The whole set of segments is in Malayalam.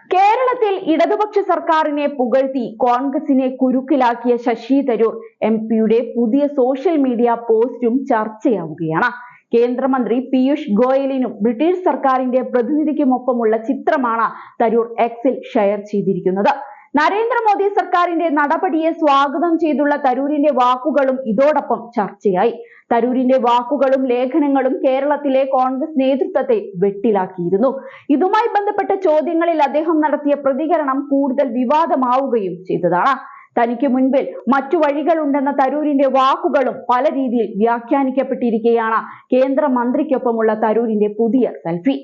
കേരളത്തിൽ ഇടതുപക്ഷ സർക്കാരിനെ പുകഴ്ത്തി കോൺഗ്രസിനെ കുരുക്കിലാക്കിയ ശശി തരൂർ എംപിയുടെ പുതിയ സോഷ്യൽ മീഡിയ പോസ്റ്റും ചർച്ചയാവുകയാണ്. കേന്ദ്രമന്ത്രി പീയൂഷ് ഗോയലിനും ബ്രിട്ടീഷ് സർക്കാരിന്റെ പ്രതിനിധിക്കുമൊപ്പമുള്ള ചിത്രമാണ് തരൂർ എക്സിൽ ഷെയർ ചെയ്തിരിക്കുന്നത്. നരേന്ദ്രമോദി സർക്കാരിന്റെ നടപടിയെ സ്വാഗതം ചെയ്തുള്ള തരൂരിന്റെ വാക്കുകളും ഇതോടൊപ്പം ചർച്ചയായി. തരൂരിന്റെ വാക്കുകളും ലേഖനങ്ങളും കേരളത്തിലെ കോൺഗ്രസ് നേതൃത്വത്തെ വെട്ടിലാക്കിയിരുന്നു. ഇതുമായി ബന്ധപ്പെട്ട ചോദ്യങ്ങളിൽ അദ്ദേഹം നടത്തിയ പ്രതികരണം കൂടുതൽ വിവാദമാവുകയും ചെയ്തതാണ്. തനിക്ക് മുൻപിൽ മറ്റു വഴികളുണ്ടെന്ന തരൂരിന്റെ വാക്കുകളും പല രീതിയിൽ വ്യാഖ്യാനിക്കപ്പെട്ടിരിക്കുകയാണ് കേന്ദ്രമന്ത്രിക്കൊപ്പമുള്ള തരൂരിന്റെ പുതിയ സെൽഫി.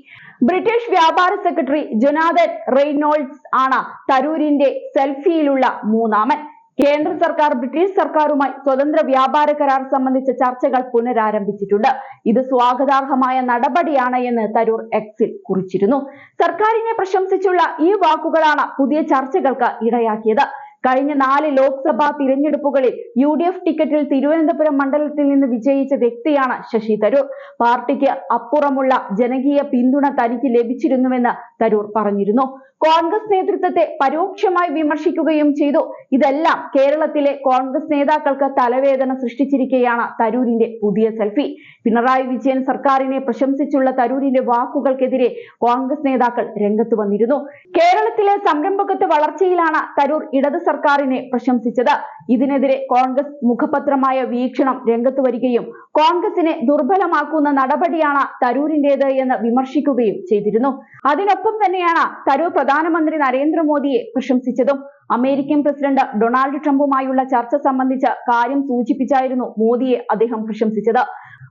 ബ്രിട്ടീഷ് വ്യാപാര സെക്രട്ടറി ജൊനാഥൻ റെയ്നോൾഡ്സ് ആണ് തരൂരിന്റെ സെൽഫിയിലുള്ള മൂന്നാമൻ. കേന്ദ്ര സർക്കാർ ബ്രിട്ടീഷ് സർക്കാരുമായി സ്വതന്ത്ര വ്യാപാര കരാർ സംബന്ധിച്ച ചർച്ചകൾ പുനരാരംഭിച്ചിട്ടുണ്ട്. ഇത് സ്വാഗതാർഹമായ നടപടിയാണ് എന്ന് തരൂർ എക്സിൽ കുറിച്ചിരുന്നു. സർക്കാരിനെ പ്രശംസിച്ചുള്ള ഈ വാക്കുകളാണ് പുതിയ ചർച്ചകൾക്ക് ഇടയാക്കിയത്. കഴിഞ്ഞ 4 ലോക്സഭാ തിരഞ്ഞെടുപ്പുകളിൽ UDF ടിക്കറ്റിൽ തിരുവനന്തപുരം മണ്ഡലത്തിൽ നിന്ന് വിജയിച്ച വ്യക്തിയാണ് ശശി തരൂർ. പാർട്ടിക്ക് അപ്പുറമുള്ള ജനകീയ പിന്തുണ തനിക്ക് ലഭിച്ചിരുന്നുവെന്ന് തരൂർ പറഞ്ഞിരുന്നു. കോൺഗ്രസ് നേതൃത്വത്തെ പരോക്ഷമായി വിമർശിക്കുകയും ചെയ്തു. ഇതെല്ലാം കേരളത്തിലെ കോൺഗ്രസ് നേതാക്കൾക്ക് തലവേദന സൃഷ്ടിച്ചിരിക്കുകയാണ് തരൂരിന്റെ പുതിയ സെൽഫി. പിണറായി വിജയൻ സർക്കാരിനെ പ്രശംസിച്ചുള്ള തരൂരിന്റെ വാക്കുകൾക്കെതിരെ കോൺഗ്രസ് നേതാക്കൾ രംഗത്ത് വന്നിരുന്നു. കേരളത്തിലെ സംരംഭകത്വ വളർച്ചയിലാണ് തരൂർ ഇടത് സർക്കാരിനെ പ്രശംസിച്ചത്. ഇതിനെതിരെ കോൺഗ്രസ് മുഖപത്രമായ വീക്ഷണം രംഗത്ത് വരികയും കോൺഗ്രസിനെ ദുർബലമാക്കുന്ന നടപടിയാണ് തരൂരിന്റേത് എന്ന് വിമർശിക്കുകയും ചെയ്തിരുന്നു. അതിനൊപ്പം തന്നെയാണ് തരൂർ പ്രധാനമന്ത്രി നരേന്ദ്രമോദിയെ പ്രശംസിച്ചതും. അമേരിക്കൻ പ്രസിഡന്റ് ഡൊണാൾഡ് ട്രംപുമായുള്ള ചർച്ച സംബന്ധിച്ച കാര്യം സൂചിപ്പിച്ചായിരുന്നു മോദിയെ അദ്ദേഹം പ്രശംസിച്ചത്.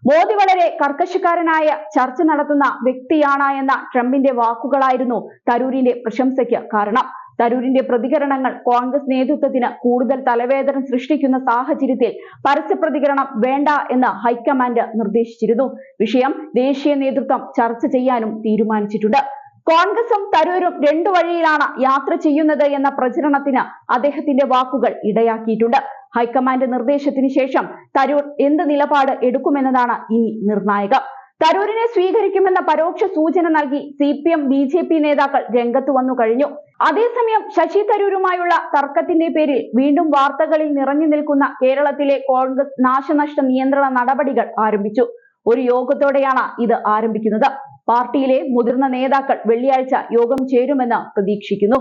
മോദി വളരെ കർക്കശക്കാരനായ ചർച്ച നടത്തുന്ന വ്യക്തിയാണ് എന്ന ട്രംപിന്റെ വാക്കുകളായിരുന്നു തരൂരിന്റെ പ്രശംസയ്ക്ക് കാരണം. തരൂരിന്റെ പ്രതികരണങ്ങൾ കോൺഗ്രസ് നേതൃത്വത്തിന് കൂടുതൽ തലവേദന സൃഷ്ടിക്കുന്ന സാഹചര്യത്തിൽ പരസ്യ പ്രതികരണം വേണ്ട എന്ന് ഹൈക്കമാൻഡ് നിർദ്ദേശിച്ചിരുന്നു. വിഷയം ദേശീയ നേതൃത്വം ചർച്ച ചെയ്യാനും തീരുമാനിച്ചിട്ടുണ്ട്. കോൺഗ്രസും തരൂരും 2 വഴിയിലാണ് യാത്ര ചെയ്യുന്നത് എന്ന പ്രചരണത്തിന് അദ്ദേഹത്തിന്റെ വാക്കുകൾ ഇടയാക്കിയിട്ടുണ്ട്. ഹൈക്കമാൻഡ് നിർദ്ദേശത്തിന് ശേഷം തരൂർ എന്ത് നിലപാട് എടുക്കുമെന്നതാണ് ഇനി നിർണായകം. തരൂരിനെ സ്വീകരിക്കുമെന്ന പരോക്ഷ സൂചന നൽകി CPM BJP നേതാക്കൾ രംഗത്ത് വന്നു കഴിഞ്ഞു. അതേസമയം ശശി തരൂരുമായുള്ള തർക്കത്തിന്റെ പേരിൽ വീണ്ടും വാർത്തകളിൽ നിറഞ്ഞു നിൽക്കുന്ന കേരളത്തിലെ കോൺഗ്രസ് നാശനഷ്ട നിയന്ത്രണ നടപടികൾ ആരംഭിച്ചു. ഒരു യോഗത്തോടെയാണ് ഇത് ആരംഭിക്കുന്നത്. പാർട്ടിയിലെ മുതിർന്ന നേതാക്കൾ വെള്ളിയാഴ്ച യോഗം ചേരുമെന്ന് പ്രതീക്ഷിക്കുന്നു.